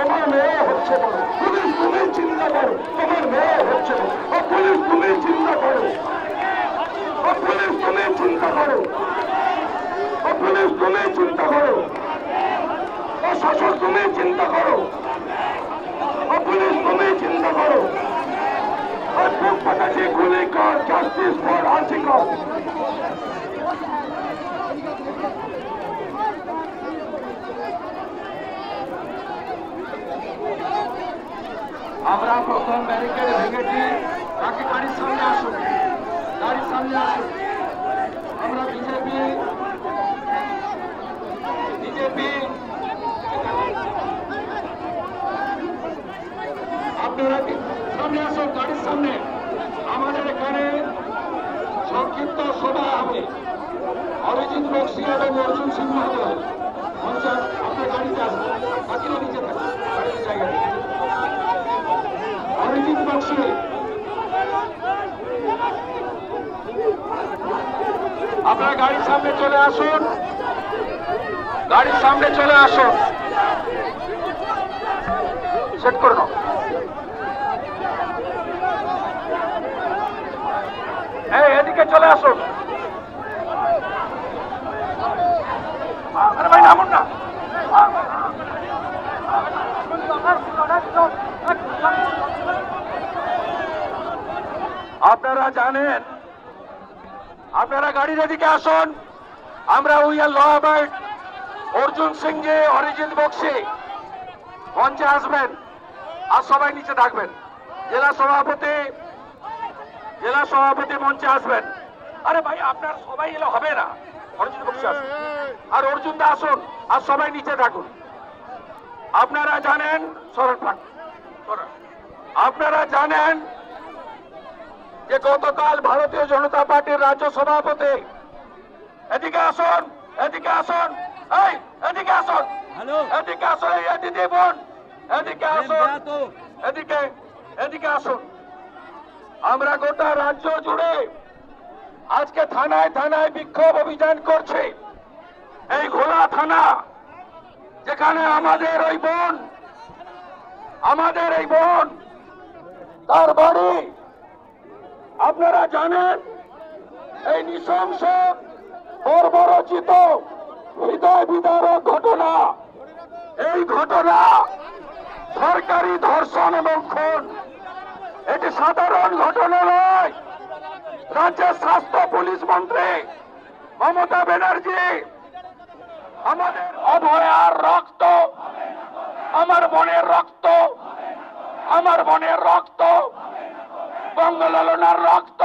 তোমার মেয়ে হচ্ছে বড়, পুলিশ তুমি চিন্তা করো, তোমার মেয়ে হচ্ছে বড়, ও পুলিশ তুমি চিন্তা করো, ও পুলিশ তুমি চিন্তা করো, ও পুলিশ তুমি চিন্তা করো, ও শাসক তুমি চিন্তা করো, ও পুলিশ তুমি চিন্তা করো, আর বুক ফাটাকে গুলি কর, জাস্টিস ফর আর্টিকল। আমরা প্রথম ব্যারিকেড ভেঙেছি, তাকে গাড়ির সামনে আসুন, গাড়ির সামনে আসুন। আমরা বিজেপি আপনারা সামনে আসুন, গাড়ির সামনে। আমাদের এখানে সংক্ষিপ্ত সভা হবে। অরিজিৎ বক্সি এবং অর্জুন সিং মহোদয় আপনার গাড়িতে আসবেন, বাকিরা নিচে থাকবেন গাড়ির জায়গায়। অরিজিৎ বক্সি আপনারা গাড়ির সামনে চলে আসুন, গাড়ির সামনে চলে আসুন। সেট করে দাও। এদিকে চলে আসুন। আরে ভাই নামুন না। আপনারা জানেন, আপনারা গাড়ির এদিকে আসুন। আমরা we are law abide. Arjun Singh ji, Arijit Bakshi মঞ্চে আসবেন আর সবাই নিচে থাকবেন। জেলা সভাপতি মঞ্চে আসবেন। আরে ভাই আপনার সবাই এলে হবে না, অরিজিৎ বক্সি আসুন আর অর্জুন দা আসুন আর সবাই নিচে থাকুন। আপনারা জানেন আপনারা জানেন যে গতকাল ভারতীয় জনতা পার্টির রাজ্য সভাপতি, এদিকে আসুন, এদিকে আসুন, এই এদিকে আসুন, এদিকে আসুন, এদিকে বোন, এদিকে আসুন, এদিকে আসুন। আমরা গোটা রাজ্য জুড়ে আজকে থানায় থানায় বিক্ষোভ অভিযান করছে। এই ঘোলা থানা, যেখানে আমাদের এই বোন তার বাড়ি, আপনারা জানেন এই নৃশংস বর্বরচিত হৃদয় বিদারক ঘটনা, এই ঘটনা সরকারি ধর্ষণ এবং খুন, এটি সাধারণ ঘটনা নয়। রাজ্যের স্বাস্থ্য পুলিশ মন্ত্রী মমতা ব্যানার্জি আমাদের অভয়ার রক্ত, আমার বোনের রক্ত, বঙ্গলালনার রক্ত